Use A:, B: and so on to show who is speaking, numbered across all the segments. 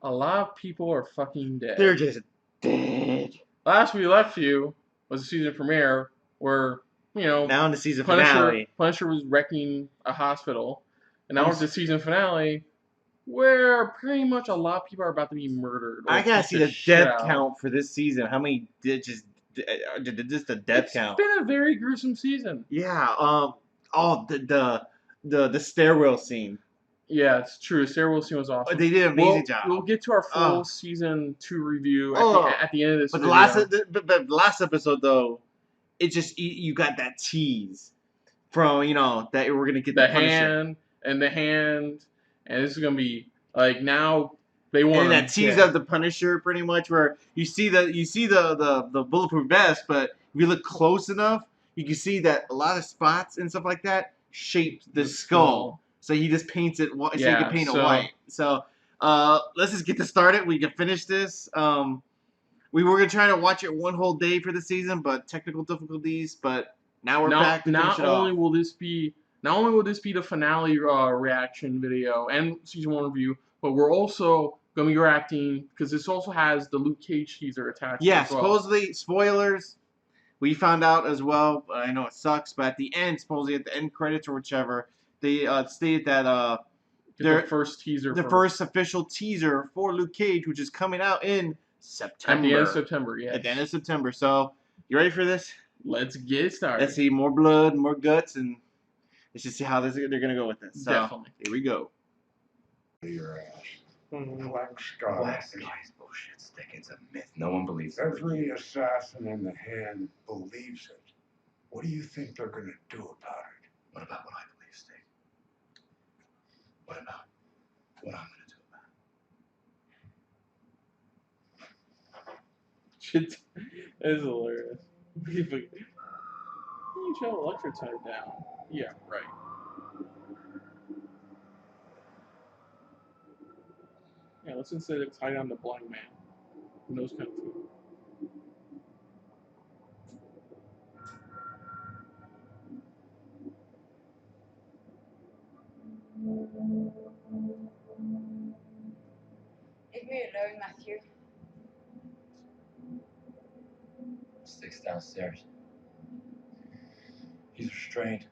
A: A lot of people are fucking dead.
B: They're just dead.
A: Last we left you was the season premiere where, you know,
B: Now in the season finale.
A: Punisher was wrecking a hospital. And now it's the season finale where pretty much a lot of people are about to be murdered.
B: I gotta see the death count for this season. How many did just the death count?
A: It's been a very gruesome season.
B: Yeah. Oh, the stairwell scene.
A: Yeah, it's true. The stairwell scene was awesome.
B: They did an amazing job.
A: We'll get to our full season 2 review at the end of this video.
B: The last episode though, it just you got that tease from that we're gonna get the
A: hand and this is gonna be like now they want
B: and that tease of the Punisher pretty much where you see the bulletproof vest, but if you look close enough, you can see that a lot of spots and stuff like that shape the skull. So he just paints it so you can paint it white. So let's just get this started. We can finish this. We were gonna try to watch it one whole day for the season, but technical difficulties. But now we're back to finish it off.
A: Not only will this be the finale reaction video and season 1 review, but we're also gonna be reacting because this also has the Luke Cage teaser attached.
B: Yeah, supposedly spoilers. We found out as well. I know it sucks, but at the end, supposedly at the end credits or whichever, they stated that
A: their first teaser,
B: first official teaser for Luke Cage, which is coming out in September.
A: At the end of September, yeah.
B: At the end of September. So, you ready for this?
A: Let's get started.
B: Let's see more blood, more guts, and let's just see how they're gonna go with this. So,
A: definitely.
B: Here we go.
C: Your ass. Black Sky.
D: Black Sky is bullshit, Stick. It's a myth. No one believes it.
C: Every assassin in the hand believes it. What do you think they're gonna do about it?
D: What about what I believe, Stick? What about what I'm gonna do about it?
A: Shit, that is hilarious. You tell Elektra tied down. Yeah, right. Yeah, let's instead of tie down the blind man who knows kung fu.
E: Leave me alone, Matthew.
D: Stick's downstairs. He's restrained.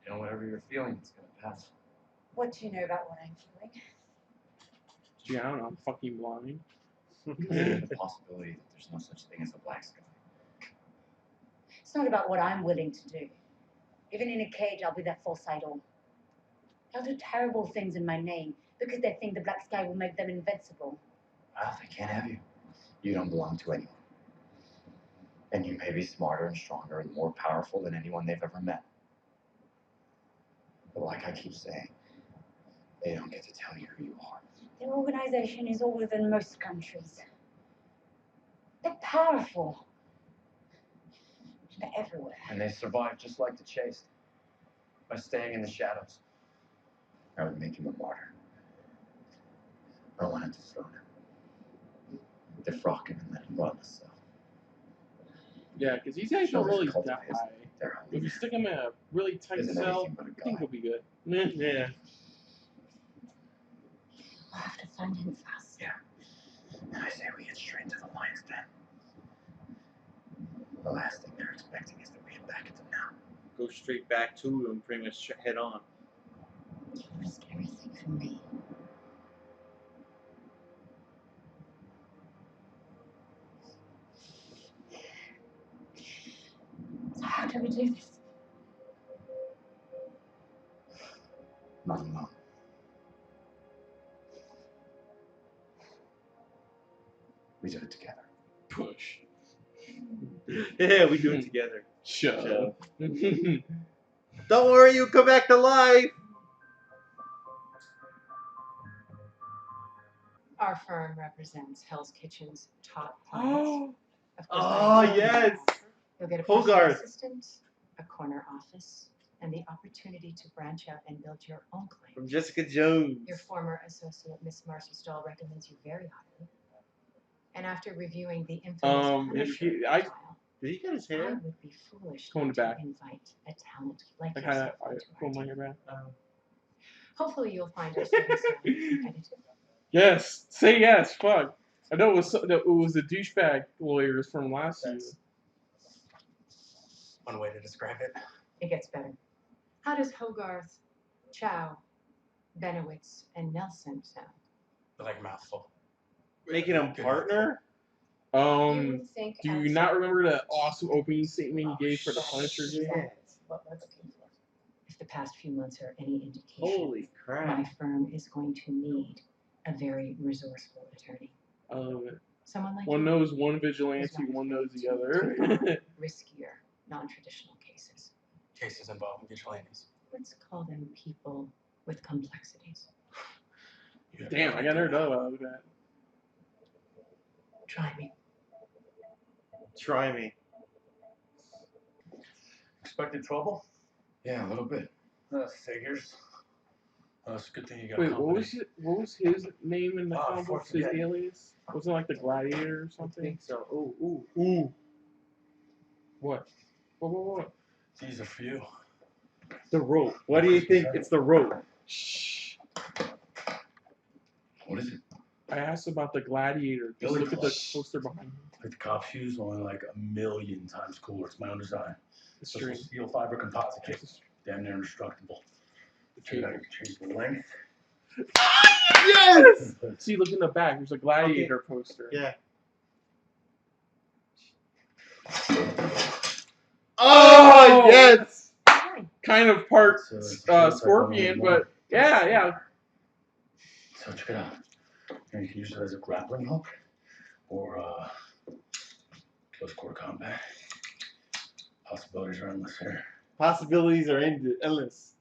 D: You know, whatever you're feeling, it's gonna pass.
E: What do you know about what I'm feeling?
A: Gee, I don't know, I'm fucking blind.
D: There's the possibility that there's no such thing as a black sky.
E: It's not about what I'm willing to do. Even in a cage, I'll be their false idol. They'll do terrible things in my name because they think the black sky will make them invincible.
D: Well, they can't have you. You don't belong to anyone. And you may be smarter and stronger and more powerful than anyone they've ever met. But like I keep saying, they don't get to tell you who you are.
E: Their organization is older than most countries. They're powerful. They're everywhere.
D: And they survive just like the Chased, by staying in the shadows. I would make him a martyr. I wanted to throw him. Defrock him and let him rot the cell.
A: Yeah, because these guys don't really die. If you stick him in a really tight cell, I think he'll be good. Yeah.
E: We'll have to find him fast.
D: Yeah. And I say we get straight to the lion's den. The last thing they're expecting is that we hit back at them now.
B: Go straight back to him, pretty much head on.
E: You risk everything for me. So how do we do this?
D: Not alone. We do it together.
A: Push.
B: Yeah, we do it together.
A: Shove.
B: Don't worry, you come back to life.
F: Our firm represents Hell's Kitchen's top clients.
B: Oh, yes.
F: You'll get a
B: Foggy
F: personal assistant, a corner office, and the opportunity to branch out and build your own claim.
B: From Jessica Jones.
F: Your former associate, Miss Marcy Stahl, recommends you very highly. And after reviewing the infamous Punisher file,
B: Did he cut his
F: I
B: hair?
F: would be foolish
A: Coming
F: not to
A: back.
F: invite a talent like
A: Like how
F: yourself
A: I
F: into
A: pull
F: our
A: my
F: team.
A: hair back.
F: Hopefully you'll find our study salary competitive.
A: Yes, say yes. Fuck. I know it was the douchebag lawyers from last season.
D: One way to describe it.
F: It gets better. How does Hogarth, Chow, Benowitz, and Nelson sound?
D: Like a mouthful.
B: Making him partner?
F: You think
A: Do you not remember that awesome opening statement he gave for the Punisher game?
F: what we're looking for. If the past few months are any indication,
B: Holy
F: my
B: crap.
F: firm is going to need a very resourceful attorney.
A: I love it.
F: Someone like
A: One
F: you
A: knows one
F: who's
A: vigilante,
F: not
A: one knows the
F: afraid to
A: other.
F: take on riskier, non-traditional cases.
D: Cases involving vigilantes.
F: Let's call them people with complexities.
A: Damn, I got nerd up out of that.
F: Try me.
B: Try me.
D: Expected trouble? Yeah, a little bit. Figures. It's a good thing you got
A: Wait,
D: company.
A: what was his name in the
D: Oh,
A: comic books? His
D: forget.
A: alias? Wasn't it like the Gladiator or
B: I
A: something?
B: think so. Ooh.
A: What? What?
D: These are for you.
B: The rope. What do you think? It's the rope.
A: Shh.
D: What is it?
A: I asked about the Gladiator. Just
D: Billy
A: look at the
D: Clutch.
A: poster behind him.
G: Like the cop's shoes, only like 1,000,000 times cooler. It's my own design.
A: The
G: Special
A: string.
G: steel fiber composite case. Damn near indestructible. Change the length.
B: Yes!
A: See, look in the back. There's a Gladiator poster.
B: Yeah.
A: Oh,
B: yes!
A: Kind of part
G: It's, like
A: Scorpion,
G: one of
A: but yeah.
G: So check it out. And you can use it as a grappling hook or close quarter combat. Possibilities are endless here.
B: Possibilities are endless.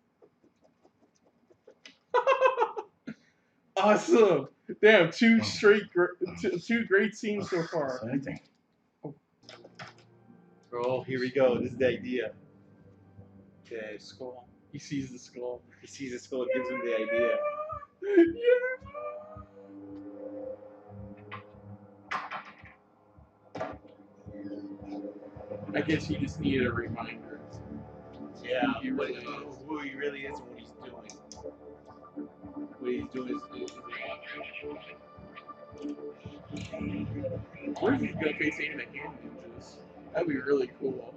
A: Awesome. Damn, two great scenes so far.
G: So anything.
B: Oh, here we go. This is the idea.
A: Okay, skull. He sees the skull.
B: He sees the skull, it gives him the idea.
A: I guess he just needed a reminder.
B: Yeah,
A: He
B: what,
A: really is.
B: who he really is and what he's doing. What he's doing is
A: What if he's gonna face any of the hand ninjas? That'd be really cool.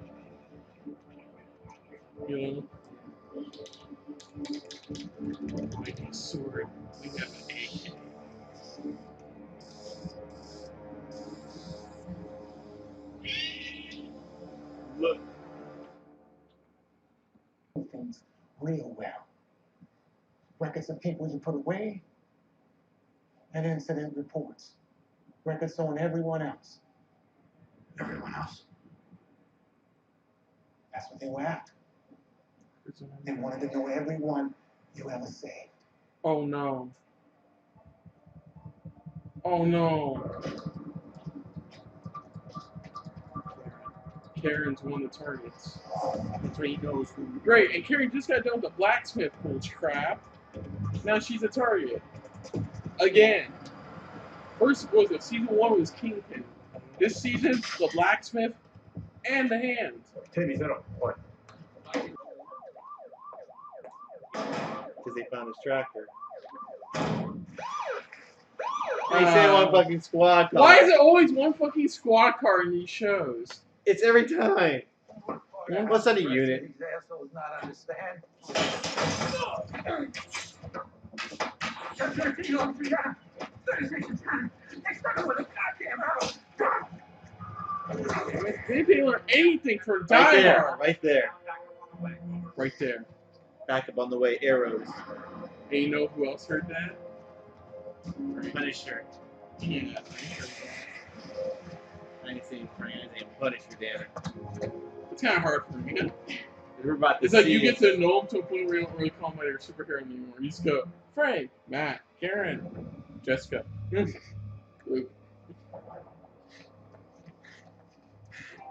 A: You know? Like a sword. We have an egg.
B: look.
C: Things real well. Records of people you put away, and incident reports. Records on everyone else.
G: Everyone else.
C: That's what they were after. They wanted to know everyone you ever saved.
A: Oh no. Oh no. Karen's one of the targets. That's why he knows who. Great, and Karen just got done with the blacksmith bull crap. Now she's a target. Again. First was it season 1 was Kingpin. This season, the blacksmith and the hand.
G: Titties, I don't. What?
B: Because they found his tracker. They say one fucking squad car.
A: Why is it always one fucking squad car in these shows?
B: It's every time. What's that a unit?
D: These assholes not understand.
A: They didn't learn anything from
B: Right
A: Die
B: there.
A: Hard.
B: Right there.
A: Right there.
B: Back up on the way. Arrows.
A: And you know who else heard that?
B: Punisher.
A: Yeah.
B: I ain't saying Punisher, damn it.
A: It's kind of hard for me.
B: We're about to
A: It's like
B: see
A: you get
B: it.
A: to know him to a point where you don't really call him your superhero anymore. You just go, Frank, Matt, Karen, Jessica, Luke.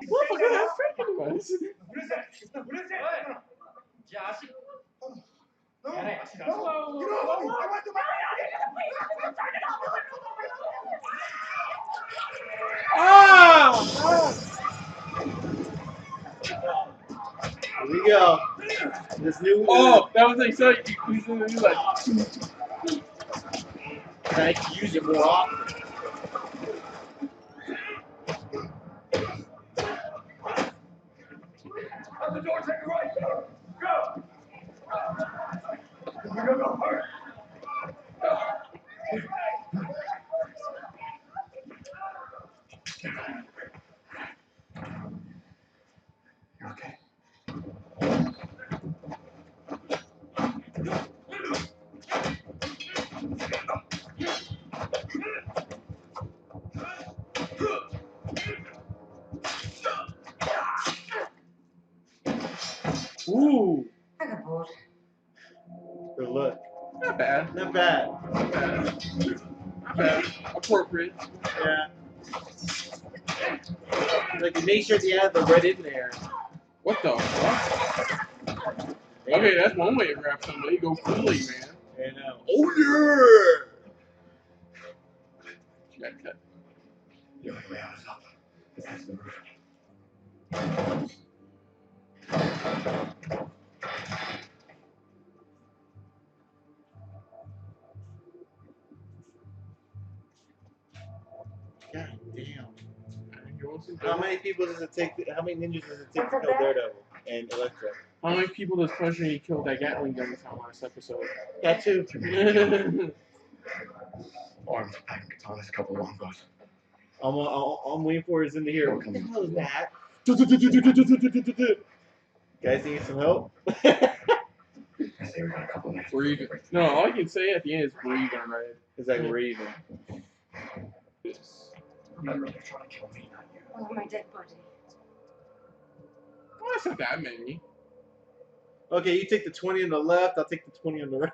A: What the fuck is Frank in us?
D: What is that? What is that? Josh.
C: No,
D: Get it.
C: no, you know, I want to
A: Ah!
B: Here we go. This new.
A: Oh, that was like so. He's gonna do like.
B: I can use it more often.
G: The door, take it right. Go. Go. Hurry. You okay?
B: Ooh.
E: I got bored.
B: Good look.
A: Not bad.
B: Not bad.
A: Not bad. Not bad. Appropriate.
B: Yeah. Like, make sure you add the red in there.
A: What the fuck? Okay, that's one way to grab somebody. Go fully, man.
B: I know. Oh
A: You gotta cut.
G: The only way out is up. That's the roof.
B: yeah. God damn.
A: You want some
B: How many people does it take? How many ninjas does it take to
E: What's
B: kill
E: up there?
B: Daredevil and Elektra?
A: How many people does Pleasure kill that Gatling gun we found last episode?
B: That too.
G: Arms, pack, katanas, couple longbows.
B: I'm waiting for is in the here. What the hell is that? Guys need some help?
G: I say we got a couple minutes.
A: We're even. No, all I can say at the end is we're even, right?
B: It's like we're even.
A: Yes.
G: Remember, they're trying to kill me, not you.
E: Oh, my dead body.
A: Well, that's not that many.
B: Okay, you take the 20 on the left, I'll take the 20 on the right.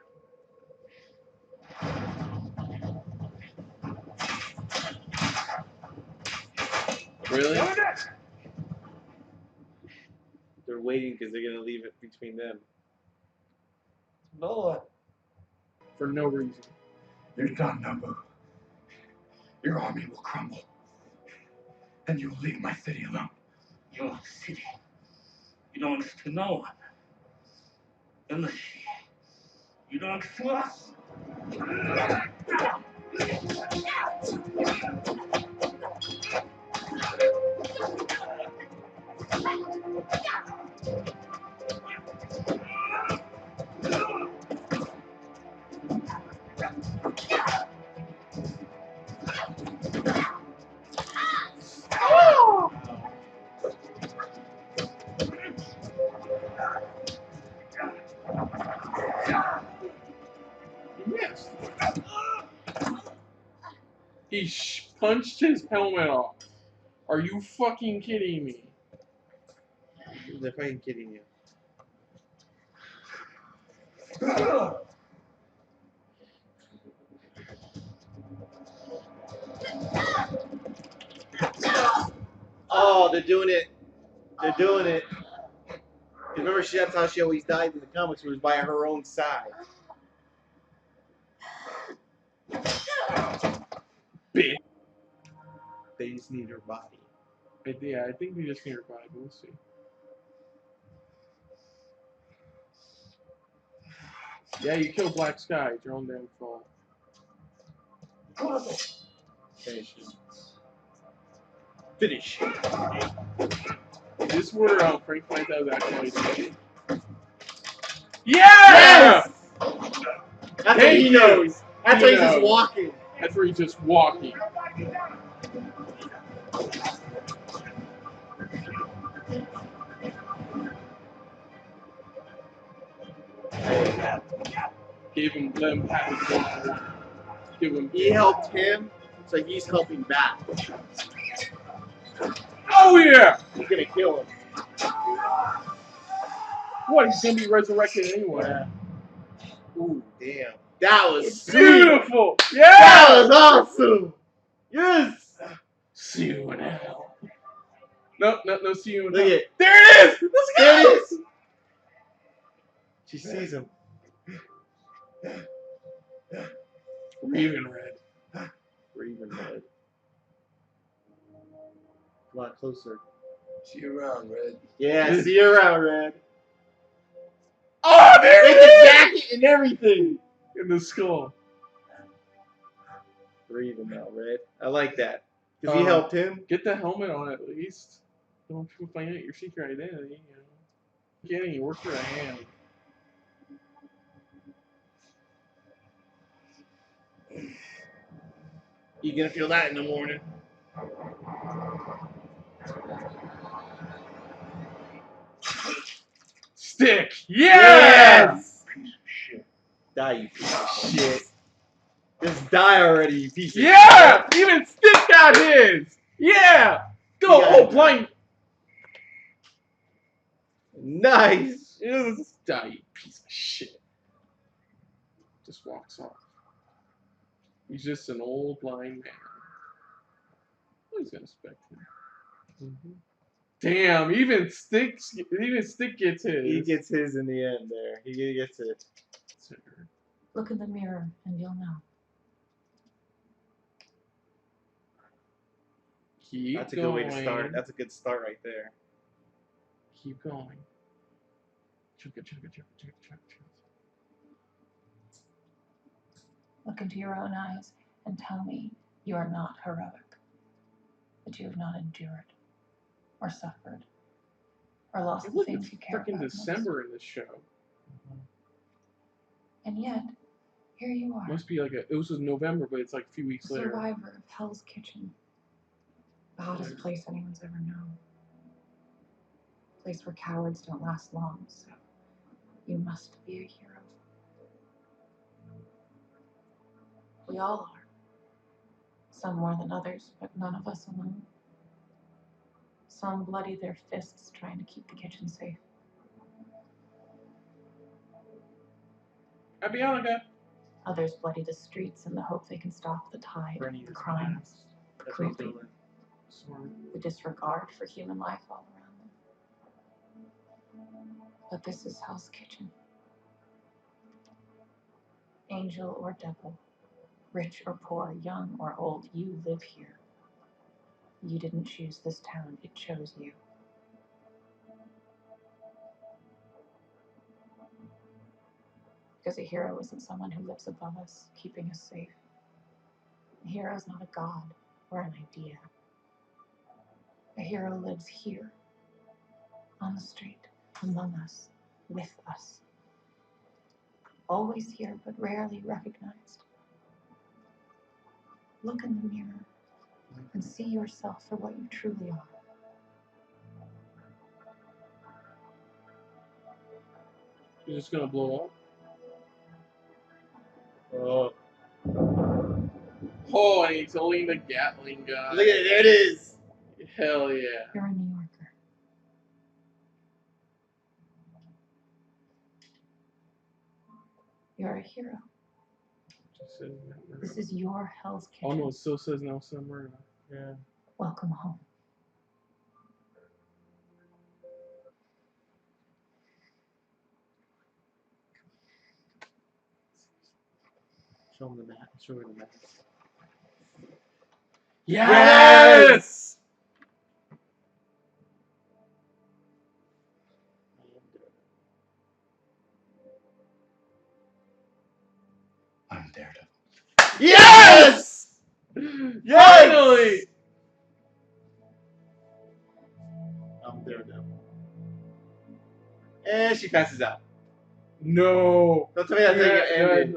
A: Really?
B: They're waiting because they're going to leave it between them.
C: Lord.
A: For no reason.
G: You're done, Nabu. Your army will crumble. And you will leave my city alone.
H: Your city belongs to no one. Unless you belong to us.
A: Yes. He punched his helmet off. Are you fucking kidding me?
B: They're fucking kidding you. Oh, they're doing it. They're doing it. Remember, that's how she always died in the comics, was by her own side.
A: Bitch.
B: They just need her body.
A: Yeah, I think we just need her body. We'll see. Yeah, you killed Black Sky. It's your own damn fault.
B: Finish him. Finish.
A: Is this where Frank finds out was actually dead? Yeah!
B: Yes! That's what
A: Thank
B: he
A: you.
B: knows. That's
A: He
B: why he's just
A: knows.
B: walking.
A: That's where he's just walking. Gave him, let him have his one. Give him.
B: He helped him, so he's helping back.
A: Oh yeah!
B: He's gonna kill him.
A: What? He's gonna be resurrected anyway.
B: Yeah. Ooh, damn. That was sweet.
A: Beautiful!
B: That
A: Yeah!
B: was awesome. Yes.
A: See you in hell. No, see you in
B: Look
A: hell.
B: at it.
A: There it is! Let's go!
B: There it is. She sees him.
A: We're even red.
B: We're even red. Come on, closer.
G: See you around, Red.
B: Yeah, see you around, Red. and everything.
A: In the skull.
B: Breathing now, Red. I like that. Because he
A: Um,
B: helped him.
A: Get the helmet on at least. Don't people find out your secret identity, you know. Getting you work for a hand.
B: You're gonna feel that in the morning.
A: Stick! Yes!
G: Piece of shit.
B: Die, you piece of shit. Just die already, you piece of shit.
A: Yeah! Even Stick got his! Yeah! Go!
B: You got
A: Oh,
B: it.
A: blind!
B: Nice.
A: Just die, you piece of shit. Just walks off. He's just an old blind man. Nobody's gonna respect him. Damn, even Stick gets his.
B: He gets his in the end there. He gets it.
F: Look in the mirror and you'll know.
A: Keep
B: That's a
A: going.
B: good way to start. That's a good start right there.
A: Keep going. Chugga, chugga, chugga, chugga, chugga, chugga.
F: Look into your own eyes and tell me you are not heroic. That you have not endured or suffered or lost the
A: Look,
F: things
A: it's
F: you care
A: freaking
F: about
A: December in this show.
F: most. And yet, here you are.
A: Must be like it was November, but it's like a few weeks later.
F: Survivor of Hell's Kitchen. The hottest place anyone's ever known. A place where cowards don't last long, so you must be a hero. We all are. Some more than others, but none of us alone. Some bloody their fists trying to keep the kitchen safe.
A: Happy Hanukkah.
F: Others bloody the streets in the hope they can stop the tide
B: Bernie
F: of the
B: is
F: crimes,
B: fast.
F: the
B: That's what he's
F: cruelty,
B: doing.
A: Sorry.
F: the disregard for human life all around them. But this is Hell's Kitchen. Angel or devil, rich or poor, young or old, you live here. You didn't choose this town, it chose you. Because a hero isn't someone who lives above us, keeping us safe. A hero is not a god or an idea. A hero lives here, on the street, among us, with us. Always here, but rarely recognized. Look in the mirror and see yourself for what you truly are.
A: You're just gonna blow up.
B: Oh.
A: Oh, and he's holding the Gatling gun.
B: Look at it. There it is.
A: Hell yeah.
F: You're a New Yorker. You're a hero.
A: Just says that.
F: This is your Hell's Kitchen.
A: Oh no, it still says Nelson Murdoch. Yeah.
F: Welcome home.
B: Show him the map. Show her the map.
A: Yes!
G: I'm Daredevil.
B: Yes!
A: Finally!
B: I'm Daredevil. And she passes out.
A: No.
B: Don't tell me that thing ended.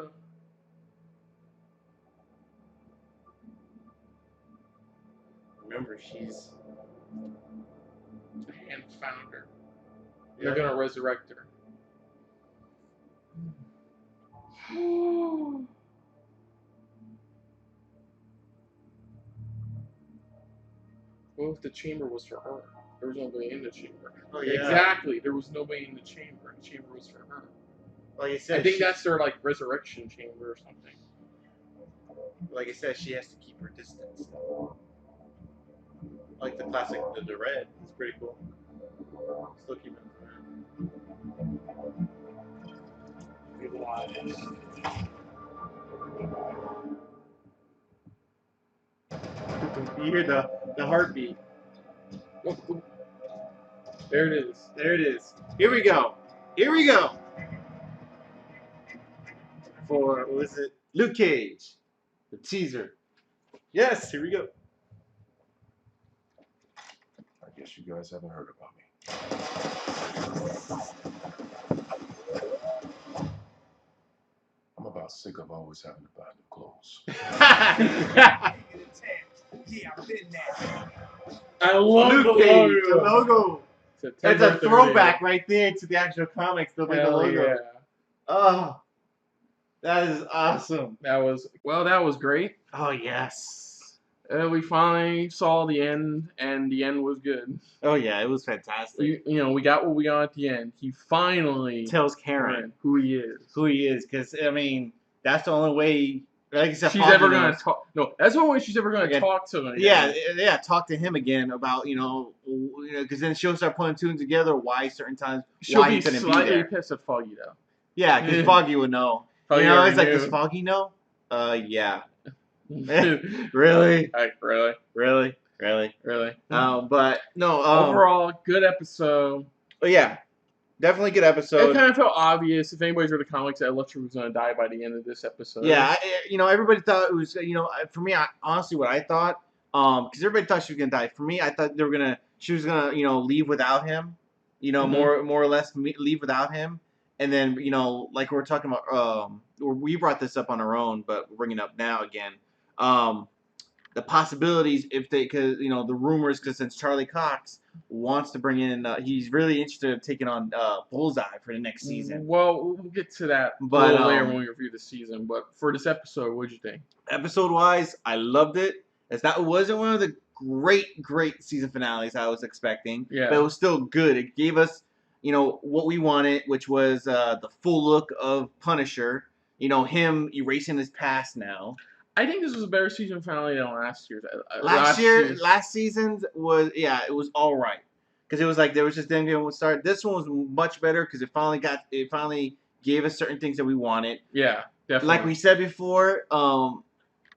B: Remember, she's.
A: The hand found her. They're gonna resurrect her. What if the chamber was for her? There was nobody in the chamber.
B: Oh, yeah.
A: Exactly. There was nobody in the chamber. The chamber was for her.
B: Like I said,
A: I think that's their like resurrection chamber or something.
B: Like I said, she has to keep her distance. Like the classic, the red. It's pretty cool. Still keep it. You hear the heartbeat.
A: There it is.
B: There it is. Here we go. Here we go. for, what was it? Luke Cage. The teaser. Yes, here we go.
I: I guess you guys haven't heard about me. I'm about sick of always having to buy new clothes.
A: I love
B: Luke
A: the
B: Cage, the
A: logo.
B: logo. It's a
A: September 30th.
B: throwback right there to the actual comics. They'll make the
A: Hell
B: logo.
A: yeah.
B: Oh, that is awesome.
A: That was great.
B: Oh, yes.
A: We finally saw the end, and the end was good.
B: Oh, yeah, it was fantastic.
A: We got what we got at the end. He finally
B: Tells Karen
A: who he is.
B: who he is, because, I mean, that's the only way, like I said,
A: She's
B: Foggy
A: ever going
B: knows.
A: to talk. No, that's the only way she's ever going to
B: Again.
A: talk to him.
B: Yeah,
A: again.
B: yeah, talk to him again about, because then she'll start putting two together why certain times,
A: She'll
B: why
A: be
B: he couldn't be
A: slightly
B: there.
A: pissed at Foggy, though.
B: Yeah, because Foggy would know.
A: Foggy
B: It's
A: already
B: like,
A: knew.
B: does Foggy know? Yeah.
A: Really?
B: Really?
A: Really?
B: Really? Really?
A: Really?
B: But, no,
A: Overall, good episode.
B: But yeah, definitely good episode.
A: It kind of felt obvious, if anybody's read the comics, that Elektra was going to die by the end of this episode.
B: Yeah, everybody thought it was, for me, honestly, what I thought, because everybody thought she was going to die. For me, I thought she was going to, leave without him, more or less leave without him. And then, like we were talking about, we brought this up on our own, but we're bringing it up now again. The possibilities if they, because, the rumors, because since Charlie Cox wants to bring in, he's really interested in taking on Bullseye for the next season.
A: Well, we'll get to that a little later when we review the season. But for this episode, what'd you think?
B: Episode-wise, I loved it. It wasn't one of the great season finales I was expecting.
A: Yeah.
B: But it was still good. It gave us, what we wanted, which was the full look of Punisher. Him erasing his past now.
A: I think this was a better season finale than last year's.
B: Last season's was, it was all right. Because it was like, there was just then going to start. This one was much better because it finally gave us certain things that we wanted.
A: Yeah, definitely.
B: Like we said before,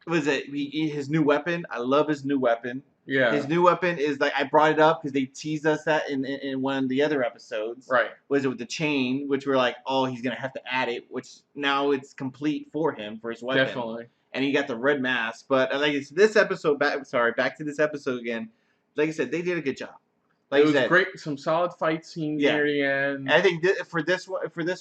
B: his new weapon. I love his new weapon.
A: Yeah.
B: His new weapon is like, I brought it up because they teased us that in one of the other episodes.
A: Right.
B: Was it with the chain, which we're like, oh, he's going to have to add it, which now it's complete for him, for his weapon.
A: Definitely.
B: And he got the red mask. But like it's this episode, back to this episode again. Like I said, they did a good job. Like
A: it was great. Some solid fight scenes near the end.
B: And I think for this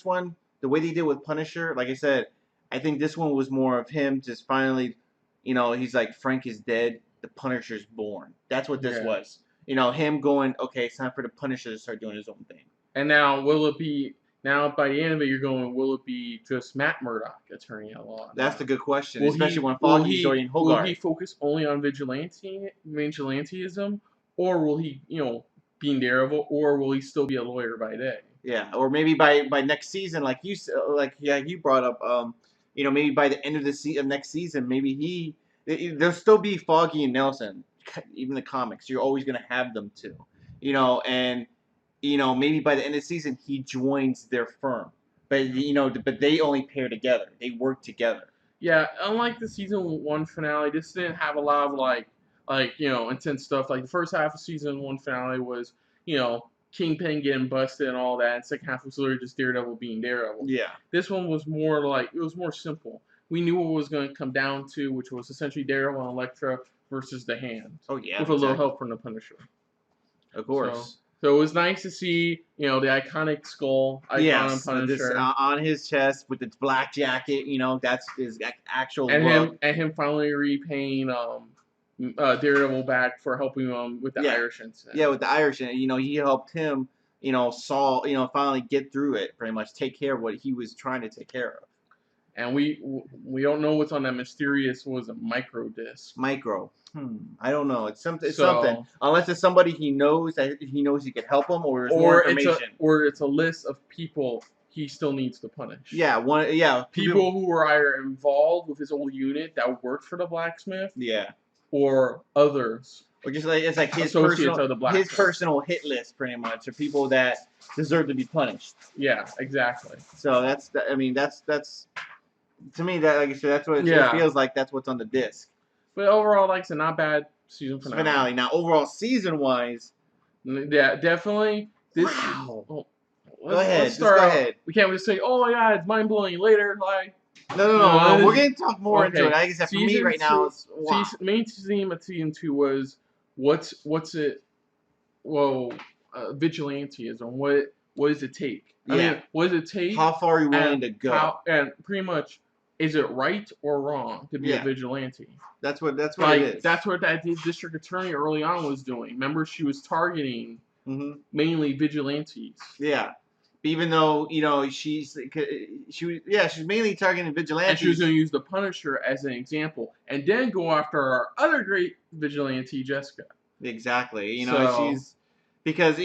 B: one, the way they did with Punisher, like I said, I think this one was more of him just finally, he's like, Frank is dead, the Punisher's born. That's what this was. Him going, okay, it's time for the Punisher to start doing his own thing.
A: And now, will it be? Now, by the end of it, you're going, will it be just Matt Murdock attorney at law?
B: That's the good question, especially when Foggy's already in Hogarth.
A: Will he focus only on vigilantism, or will he, be in Daredevil, or will he still be a lawyer by day?
B: Yeah, or maybe by next season, like you brought up, maybe by the end of next season, maybe there'll still be Foggy and Nelson, even the comics. You're always gonna have them too, and. Maybe by the end of the season he joins their firm, but but they only pair together. They work together.
A: Yeah, unlike the season 1 finale, this didn't have a lot of intense stuff. Like the first half of season 1 finale was, Kingpin getting busted and all that. And second half was literally just Daredevil being Daredevil.
B: Yeah.
A: This one was more more simple. We knew what it was going to come down to, which was essentially Daredevil and Elektra versus the Hand.
B: Oh yeah.
A: With a little help from the Punisher.
B: Of course.
A: So it was nice to see, the iconic skull icon on Punisher.
B: On his chest with its black jacket, that's his actual
A: and him finally repaying Daredevil back for helping him with the Irish incident.
B: Yeah, with the Irish, he helped him, finally get through it, pretty much take care of what he was trying to take care of. And
A: we don't know what's on that mysterious, micro disc.
B: I don't know. It's something. Unless it's somebody he knows he could help him, or there's more information.
A: It's a list of people he still needs to punish.
B: Yeah,
A: people who were either involved with his old unit that worked for the blacksmith.
B: Yeah.
A: Or others.
B: Or just like it's like his personal hit list, pretty much, of people that deserve to be punished.
A: Yeah, exactly.
B: So that's to me, that, like I said, that's what it feels like. That's what's on the disc.
A: But overall, like I said, not bad season finale.
B: Now, overall, season-wise...
A: Yeah, definitely.
B: Wow. Go ahead.
A: Let's start. We can't just say, oh my god, it's mind-blowing later.
B: No. We're gonna talk more into it.
A: Okay.
B: I guess for me right now, it's wow.
A: Main theme of season 2 was what's it? Well, vigilantism. What does it take? I mean, what does it take?
B: How far are you willing to go?
A: And pretty much, is it right or wrong to be a vigilante?
B: That's what it is.
A: That's what that district attorney early on was doing. Remember, she was targeting mainly vigilantes.
B: Yeah. Even though she's mainly targeting vigilantes.
A: And she was going to use the Punisher as an example, and then go after our other great vigilante, Jessica.
B: Exactly. She's because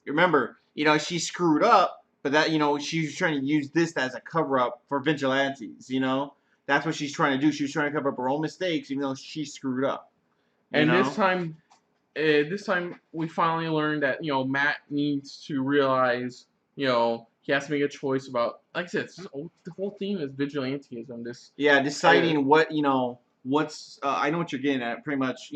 B: remember, she screwed up, but that she's trying to use this as a cover up for vigilantes. That's what she's trying to do. She was trying to cover up her own mistakes, even though she screwed up.
A: And this time we finally learned that Matt needs to realize he has to make a choice about, like I said, the whole theme is vigilantism.
B: Deciding what's I know what you're getting at. Pretty much,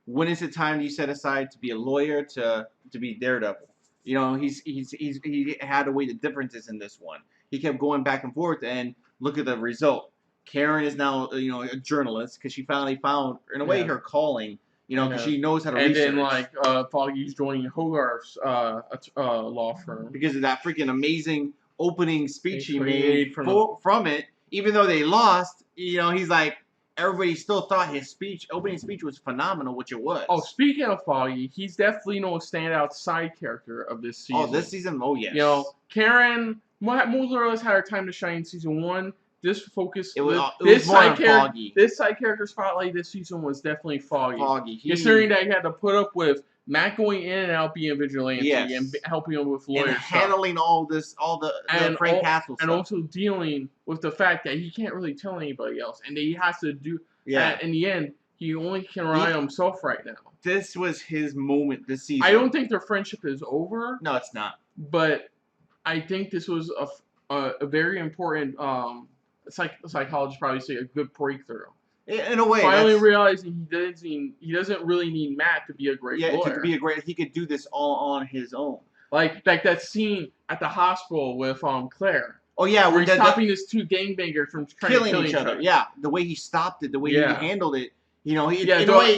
B: when is it time you set aside to be a lawyer to be Daredevil? He had to weigh the differences in this one. He kept going back and forth, and look at the result. Karen is now a journalist because she finally found, in a way, her calling. Because she knows how to research.
A: And then Foggy's joining Hogarth's law firm
B: because of that freaking amazing opening speech he made from it. Even though they lost, he's like, everybody still thought his opening speech was phenomenal, which it was.
A: Oh, speaking of Foggy, he's definitely no standout side character of this season.
B: Oh, this season? Oh, yes.
A: Karen, more or less had her time to shine in season 1. This focus,
B: this side
A: character spotlight this season was definitely Foggy. Considering that he had to put up with Matt going in and out being a vigilante and helping him with lawyer
B: and handling all the Frank Castle stuff.
A: And also dealing with the fact that he can't really tell anybody else, and that he has to do. Yeah. In the end, he only can rely on himself right now.
B: This was his moment this season.
A: I don't think their friendship is over.
B: No, it's not.
A: But I think this was a very important. Psychologists probably say a good breakthrough.
B: In a way,
A: finally realizing he doesn't really need Matt to be a great lawyer.
B: He could do this all on his own.
A: Like that scene at the hospital with Claire.
B: Oh yeah,
A: where he's stopping these two gangbangers from trying to kill each other.
B: Yeah, the way he stopped it, the way he handled it. In a way,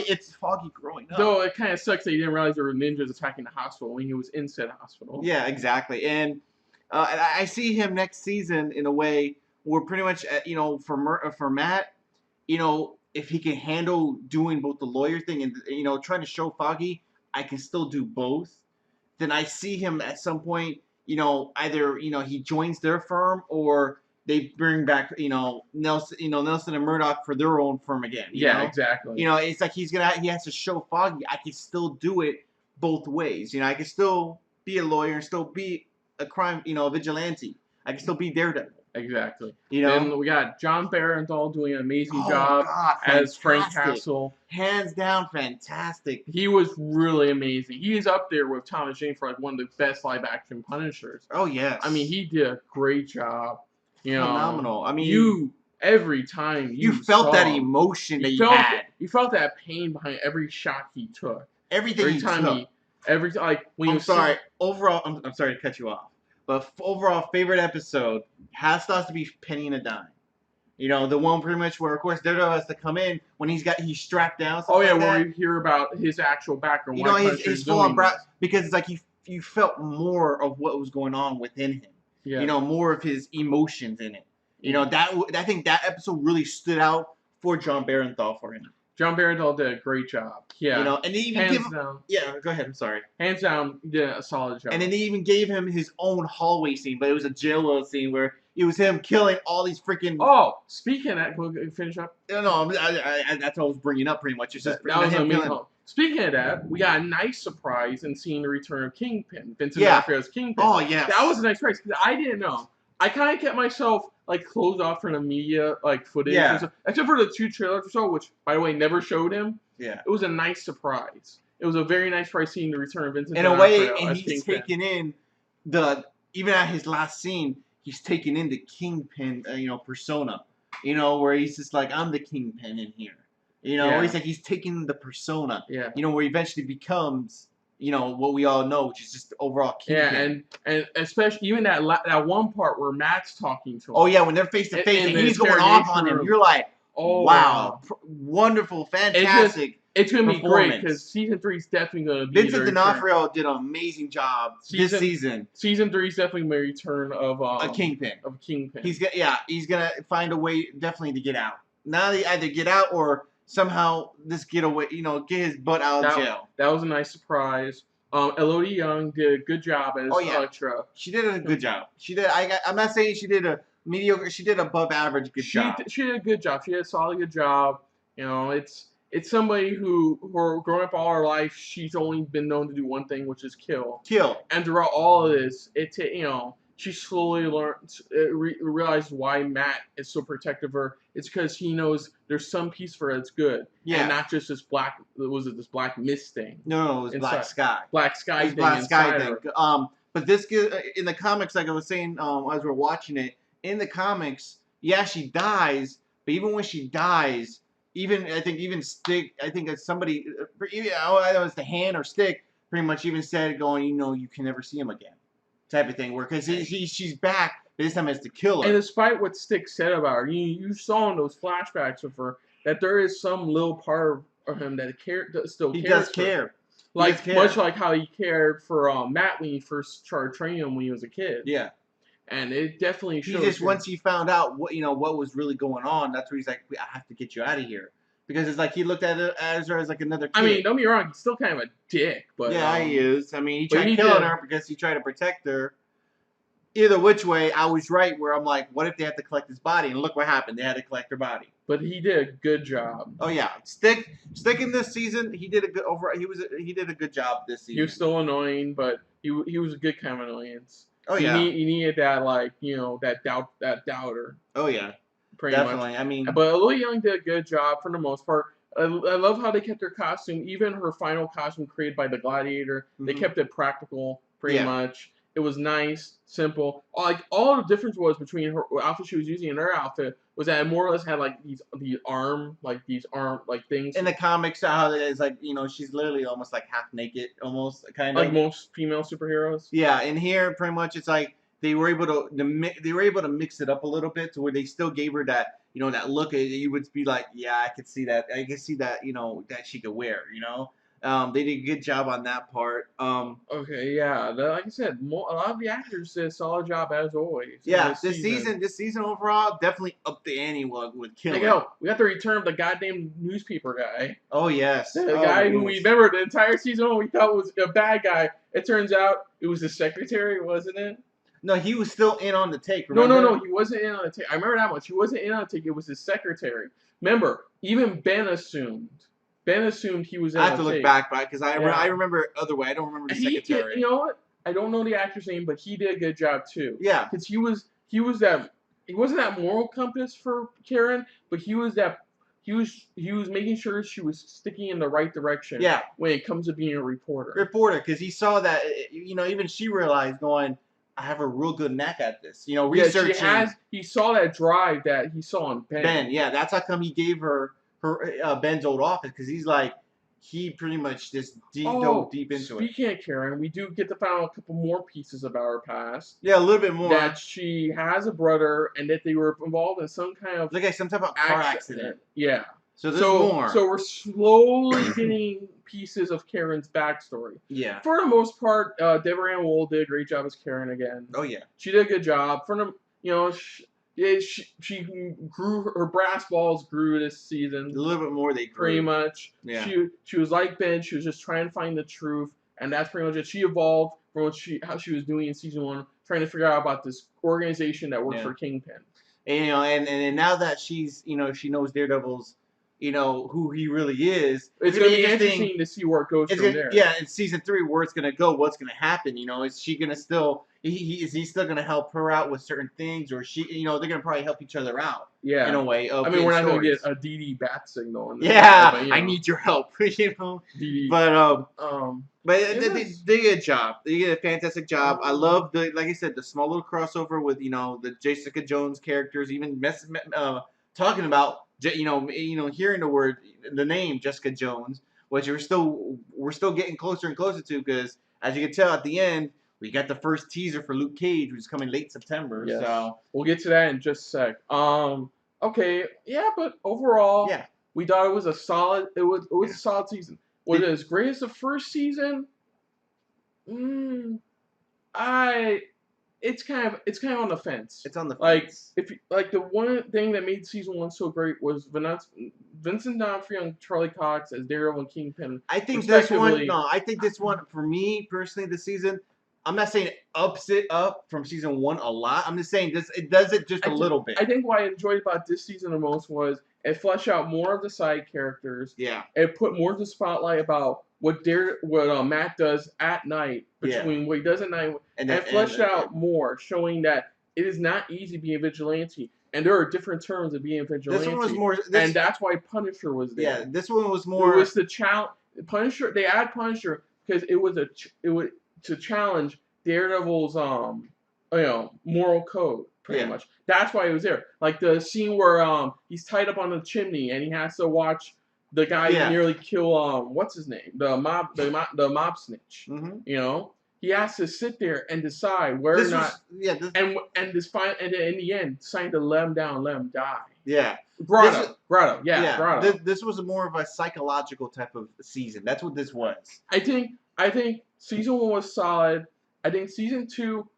B: it's Foggy growing up.
A: Though it kind of sucks that he didn't realize there were ninjas attacking the hospital when he was in said hospital.
B: Yeah, exactly. And I see him next season in a way. We're pretty much, for Matt, if he can handle doing both the lawyer thing and, trying to show Foggy, I can still do both, then I see him at some point, either, he joins their firm or they bring back, Nelson and Murdoch for their own firm again. You know?
A: Exactly.
B: It's like he has to show Foggy, I can still do it both ways. I can still be a lawyer and still be a crime, a vigilante. I can still be Daredevil.
A: Exactly. Then we got John Barenthal doing an amazing job as Frank Castle.
B: Hands down, fantastic.
A: He was really amazing. He is up there with Thomas Jane for one of the best live-action Punishers.
B: Oh, yes.
A: I mean, he did a great job.
B: Phenomenal. I mean,
A: every time you
B: felt that emotion that he had.
A: You felt that pain behind every shot he took.
B: Everything he took. Overall, I'm sorry to cut you off. But overall, favorite episode has to be Penny and a Dime. The one pretty much where, of course, Daredevil has to come in when he's strapped down.
A: Where we hear about his actual background.
B: His full-on because it's like you felt more of what was going on within him. Yeah. More of his emotions in it. I think that episode really stood out for John Barenthal for him.
A: John Barenthal did a great job. Yeah.
B: And they even give him... Yeah, go ahead. I'm sorry.
A: Hands down, he did a solid job.
B: And then they even gave him his own hallway scene, but it was a jail scene where it was him killing all these freaking...
A: Oh, speaking of that, can we finish up?
B: No, that's what I was bringing up pretty much. It's just
A: Speaking of that, we got a nice surprise in seeing the return of Kingpin. Vincent D'Onofrio's Kingpin. Oh, yeah. That was a nice surprise because I didn't know. I kind of kept myself... closed off from the media, footage. Yeah. Except for the 2 trailers or so, which, by the way, never showed him. Yeah. It was a nice surprise. It was a very nice surprise seeing the return of Vincent D'Onofrio.
B: In a way, and he's taken in even at his last scene, he's taken in the Kingpin, persona. Where he's just like, I'm the Kingpin in here. Where he's like, he's taking the persona. Yeah. Where he eventually becomes what we all know, which is just the overall Kingpin.
A: Yeah, and especially even that one part where Matt's talking to him.
B: Oh yeah, when they're face to face
A: In
B: and
A: the
B: he's going off on him,
A: interrogation
B: you're like,
A: Oh,
B: wow, wonderful, fantastic.
A: It's gonna be great
B: performance.
A: because season 3 is definitely gonna be.
B: Vincent D'Onofrio did an amazing job this season.
A: Season 3 is definitely my return of
B: a Kingpin.
A: Of Kingpin.
B: He's gonna find a way definitely to get out. Now they either get out or somehow just get away. Get his butt out of jail.
A: That was a nice surprise. Elodie Young did a good job as Elektra.
B: She did a good job. She did. I'm not saying she did a mediocre. She did above average good job.
A: She did a good job. She did a solid good job. It's somebody who growing up all her life, she's only been known to do one thing, which is kill. And throughout all of this, she slowly realized why Matt is so protective of her. It's because he knows there's some piece for her that's good.
B: Yeah.
A: And not just this black, this black mist thing.
B: No, it was black sky.
A: Black sky thing.
B: Black sky thing. But this in the comics, like I was saying as we're watching it, in the comics, yeah, she dies, but even when she dies, even Stick, I think that somebody, I don't know, it's the Hand or Stick, pretty much even said going, you can never see him again, type of thing. Where because she's back, but this time it's the killer.
A: And despite what Stick said about her, you saw in those flashbacks of her that there is some little part of him that still cares.
B: He does care.
A: Much like how he cared for Matt when he first started training him when he was a kid.
B: Yeah. And
A: it definitely shows.
B: He just once he found out what was really going on, that's where he's like, I have to get you out of here, because it's like he looked at her as like another kid.
A: I mean, don't be wrong, he's still kind of a dick, but
B: yeah, he is. I mean, he tried killing her because he tried to protect her. Either which way, I was right. Where I'm like, what if they had to collect his body? And look what happened. They had to collect her body.
A: But he did a good job.
B: Oh yeah, Stick in this season, he did a good he did a good job this season.
A: He was still annoying, but he was a good kind of annoyance.
B: Oh yeah,
A: you needed that that doubter.
B: Oh yeah,
A: definitely.
B: I mean,
A: but Elodie Young did a good job for the most part. I love how they kept her costume, even her final costume created by the Gladiator. They kept it practical, pretty much. It was nice, simple. Like all the difference was between her outfit she was using and her outfit was that it more or less had like these arm things.
B: In the comics, how it is like she's literally almost like half naked, almost kind of
A: like most female superheroes.
B: Yeah, and here pretty much it's like they were able to mix it up a little bit to where they still gave her that that look. You would be like, yeah, I could see that. I could see that that she could wear. They did a good job on that part.
A: Okay, yeah. Like I said, a lot of the actors did a solid job as always.
B: Yeah, this season overall definitely upped the ante with killing.
A: We got the return of the goddamn newspaper guy.
B: Oh yes,
A: the guy who we remember the entire season we thought was a bad guy. It turns out it was the secretary, wasn't it?
B: No, he was still in on the take. Remember?
A: No, he wasn't in on the take. I remember that much. He wasn't in on the take. It was his secretary. Remember, even Ben assumed he was in.
B: I have to look back because I remember it other way. I don't remember the secretary.
A: You know what? I don't know the actor's name, but he did a good job too.
B: Yeah,
A: because he wasn't that moral compass for Karen, but he was making sure she was sticking in the right direction.
B: Yeah,
A: when it comes to being a reporter.
B: Because he saw that even she realized going, I have a real good knack at this. Researching.
A: Yeah, he saw that drive that he saw in Ben.
B: Yeah, that's how come he gave her Ben's old office, because he pretty much just dove deep into it.
A: Speaking of Karen, we do get to find out a couple more pieces about her past.
B: Yeah, a little bit more.
A: That she has a brother and that they were involved in some kind of
B: some type of car accident.
A: Yeah.
B: So there's more.
A: So we're slowly getting pieces of Karen's backstory.
B: Yeah.
A: For the most part, Deborah Ann Wool did a great job as Karen again.
B: Oh yeah.
A: She did a good job. She grew, her brass balls grew this season.
B: A little bit more they grew.
A: Pretty much.
B: Yeah.
A: She was like Ben. She was just trying to find the truth, and that's pretty much it. She evolved from how she was doing in season 1, trying to figure out about this organization that worked for Kingpin.
B: And and now that she's she knows Daredevil's who he really is.
A: It's gonna be interesting to see where it goes from there.
B: Yeah, in season 3, where it's gonna go, what's gonna happen. Is she gonna still? Is he still gonna help her out with certain things, or she? They're gonna probably help each other out.
A: Yeah.
B: In a way.
A: I mean, we're not gonna get a DD bat signal. In
B: yeah, but, I need your help.
A: DD.
B: But they did a good job. They did a fantastic job. I love like I said, the small little crossover with the Jessica Jones characters, even talking about hearing the name Jessica Jones which we're still getting closer and closer to, because as you can tell at the end, we got the first teaser for Luke Cage, which is coming late September.
A: Yes.
B: So
A: we'll get to that in just a sec. Okay, yeah, but overall,
B: yeah,
A: we thought it was a solid. It was
B: Yeah.
A: a solid season. Was it as great as the first season? It's kind of on the fence.
B: it's on the
A: fence. Like the one thing that made season 1 so great was Vincent D'Onofrio and Charlie Cox as Daredevil and Kingpin.
B: I think this one for me personally this season, I'm not saying it ups it up from season 1 a lot. I'm just saying it does it just a little bit.
A: I think what I enjoyed about this season the most was it fleshed out more of the side characters.
B: Yeah.
A: It put more of the spotlight about what Matt does at night, between what he does at night, and fleshed out more, showing that it is not easy being a vigilante, and there are different terms of being a vigilante.
B: This one was more,
A: and that's why Punisher was there.
B: Yeah, this one was more.
A: It was the challenge. Punisher. They add Punisher because it was to challenge Daredevil's moral code. Pretty much. That's why he was there. Like the scene where he's tied up on the chimney and he has to watch the guy nearly kill what's his name, the mob snitch.
B: Mm-hmm.
A: You know, he has to sit there and decide whether or not and in the end decide to let him down, let him die.
B: Yeah.
A: Grotto.
B: This was more of a psychological type of season. That's what this was. I think
A: season 1 was solid. I think season 2,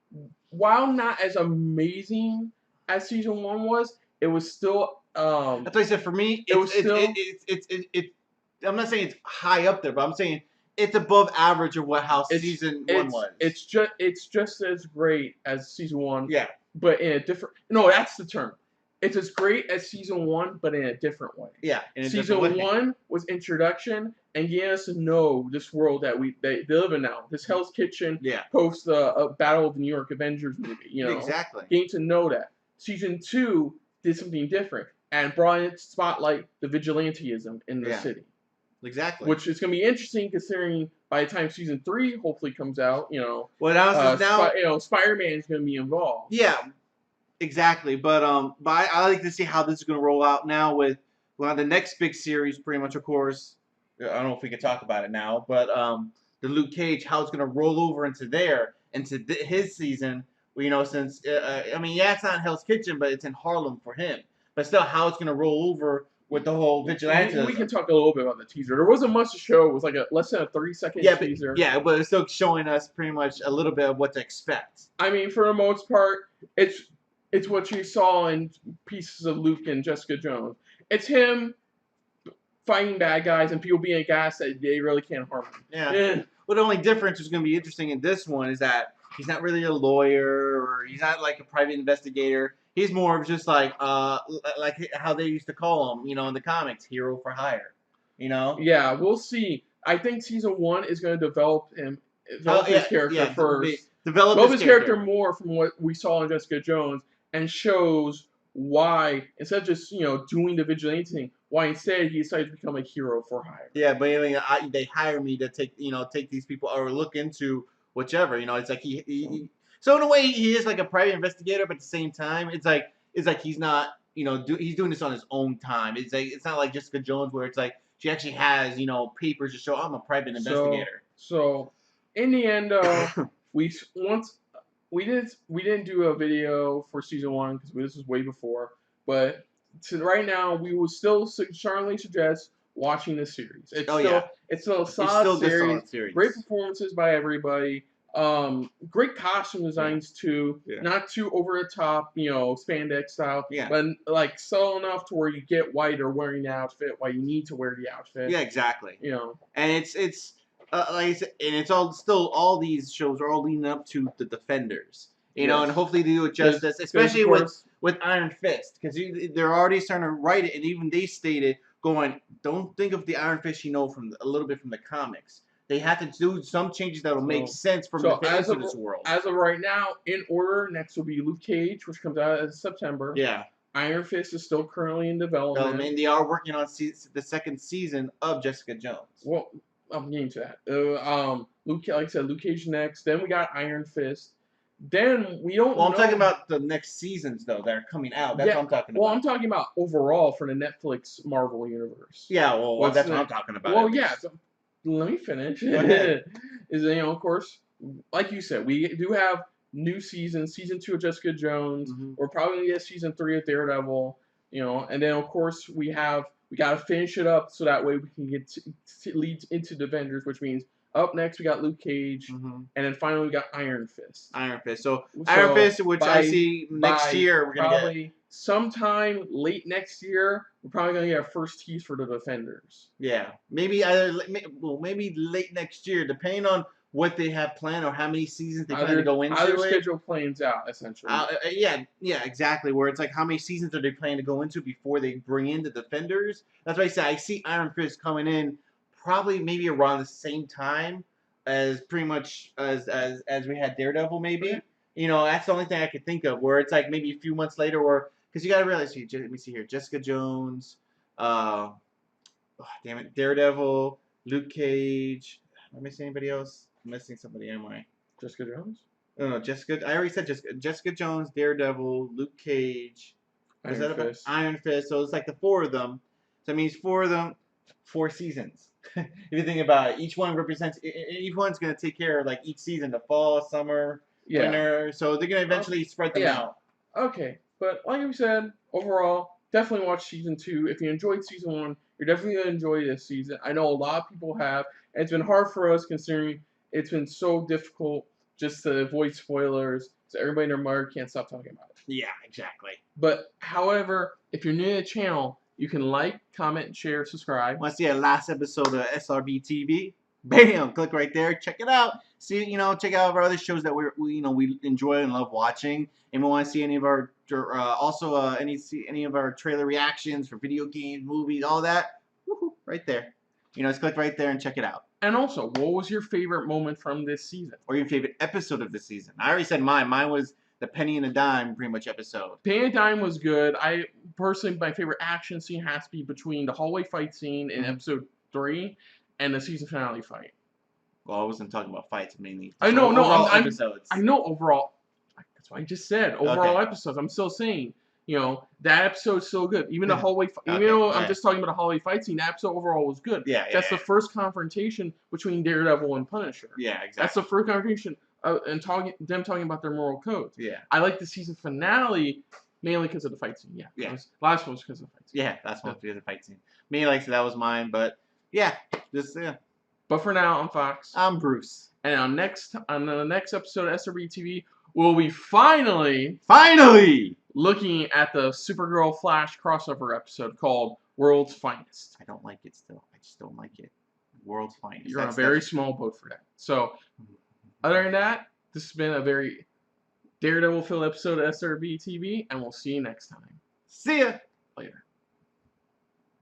A: while not as amazing as season 1 was, it was still.
B: That's why I said for me, I'm not saying it's high up there, but I'm saying it's above average of season 1 was.
A: It's just as great as season 1.
B: Yeah.
A: But in a different. No, that's the term. It's as great as season 1, but in a different way.
B: Yeah.
A: Season 1 was introduction and getting us to know this world that they live in now. This Hell's Kitchen post a Battle of the New York Avengers movie. You know,
B: exactly.
A: Getting to know that. Season 2 did something different and brought in spotlight the vigilanteism in the city.
B: Exactly.
A: Which is going to be interesting considering by the time season 3 hopefully comes out, now Spider-Man is going to be involved.
B: Yeah. Exactly, but I like to see how this is going to roll out now with the next big series, pretty much, of course. I don't know if we can talk about it now, but the Luke Cage, how it's going to roll over into his season. Since it's not in Hell's Kitchen, but it's in Harlem for him. But still, how it's going to roll over with the whole vigilante.
A: We can talk a little bit about the teaser. There wasn't much to show. It was like less than a 30-second teaser.
B: But it's still showing us pretty much a little bit of what to expect.
A: I mean, for the most part, it's what you saw in pieces of Luke and Jessica Jones. It's him fighting bad guys and people being aghast that they really can't harm him.
B: Yeah. Well, the only difference is going to be interesting in this one is that he's not really a lawyer or he's not like a private investigator. He's more of just like how they used to call him, in the comics, hero for hire.
A: Yeah, we'll see. I think season 1 is going to develop his character first. Develop his character more from what we saw in Jessica Jones. And shows why, instead of just, doing the vigilante thing, why instead he decided to become a hero for hire.
B: Yeah, but they hire me to take these people or look into whichever, it's like so in a way he is like a private investigator, but at the same time, it's like he's not, he's doing this on his own time. It's not like Jessica Jones where it's like she actually has, papers to show I'm a private investigator.
A: So in the end, we didn't do a video for season 1 because this was way before. But right now, we would still strongly suggest watching this series. It's still a solid series. Great performances by everybody. Great costume designs too. Yeah. Not too over the top, spandex style. Yeah. But like subtle enough to where you get why you're wearing the outfit, why you need to wear the outfit.
B: Yeah, exactly. And it's. Like I said, and it's all these shows are all leading up to the Defenders, and hopefully they do it justice, especially with Iron Fist, because they're already starting to write it, and even they stated, don't think of the Iron Fist from a little bit from the comics. They have to do some changes that will make sense from this world.
A: As of right now, in order, next will be Luke Cage, which comes out in September. Yeah. Iron Fist is still currently in development.
B: And they are working on the second season of Jessica Jones.
A: Well, I'm getting to that. Like I said, Luke Cage next. Then we got Iron Fist. then we don't
B: Well, I'm
A: know.
B: talking about the next seasons though that are coming out. That's
A: Yeah,
B: what I'm talking
A: Well,
B: about.
A: I'm talking about overall for the Netflix Marvel universe.
B: Yeah, well,
A: What's
B: that's
A: the-
B: what I'm talking about.
A: Well,
B: at
A: yeah.
B: least.
A: So, let me finish.
B: Go ahead.
A: Is of course, like you said, we do have new seasons. Season 2 of Jessica Jones.
B: Mhm.
A: We're probably gonna get season 3 of Daredevil. And then of course we gotta finish it up so that way we can get to lead into the Avengers, which means up next we got Luke Cage,
B: Mhm.
A: and then finally we got Iron Fist.
B: Iron Fist. So Iron Fist, which I see next year, we're gonna
A: probably sometime late next year. We're probably gonna get our first tease for the Defenders.
B: Yeah, maybe either maybe late next year, depending on what they have planned or how many seasons they plan to go into
A: How their
B: it.
A: schedule plans out, essentially.
B: Yeah, exactly. Where it's like how many seasons are they planning to go into before they bring in the Defenders? That's why I say I see Iron Fist coming in probably maybe around the same time as pretty much as we had Daredevil, maybe.
A: Okay.
B: That's the only thing I could think of where it's like maybe a few months later, or because you got to realize, let me see here, Jessica Jones, damn it, Daredevil, Luke Cage. Am I missing anybody else? I'm missing somebody, am I?
A: Jessica Jones?
B: No, Jessica. I already said Jessica. Jessica Jones, Daredevil, Luke Cage. Was
A: Iron
B: that about
A: Fist.
B: Iron Fist? So it's like the 4 of them. So that means 4 of them, 4 seasons. If you think about it, each one represents. Each one's gonna take care of like each season: the fall, summer, winter. So they're gonna eventually spread them out.
A: Okay, but like we said, overall, definitely watch season 2. If you enjoyed season 1, you're definitely gonna enjoy this season. I know a lot of people have, and it's been hard for us considering it's been so difficult just to avoid spoilers, so everybody and their mother can't stop talking about it.
B: Yeah, exactly.
A: But however, if you're new to the channel, you can like, comment, share, subscribe.
B: Want to see our last episode of SRBTV? Bam! Click right there. Check it out. See, check out our other shows that we enjoy and love watching. And we want to see any of our any of our trailer reactions for video games, movies, all that. Woohoo! Right there. Just click right there and check it out.
A: And also, what was your favorite moment from this season?
B: Or your favorite episode of the season? I already said mine. Mine was the Penny and a Dime pretty much episode.
A: Penny and a Dime was good. I personally, my favorite action scene has to be between the hallway fight scene in episode 3 and the season finale fight.
B: Well, I wasn't talking about fights mainly.
A: I know,
B: episodes.
A: I know overall. That's what I just said. Overall episodes. I'm still saying, that episode's still good. Even the hallway, even though I'm just talking about the hallway fight scene, that episode overall was good.
B: Yeah,
A: That's the first confrontation between Daredevil and Punisher.
B: Yeah, exactly.
A: That's the first confrontation, and them talking about their moral codes.
B: Yeah.
A: I like the season finale mainly because of the fight scene. Yeah. Last one was because of the fight scene.
B: Yeah, that's one because of the fight scene. Me, like, so that was mine, but yeah, yeah.
A: But for now, I'm Fox.
B: I'm Bruce.
A: And on the next episode of SRBTV, we'll be finally looking at the Supergirl Flash crossover episode called World's Finest.
B: I don't like it still. I just don't like it. World's Finest.
A: You're on a very small boat for that. So, other than that, this has been a very Daredevil-filled episode of SRBTV, and we'll see you next time.
B: See ya.
A: Later.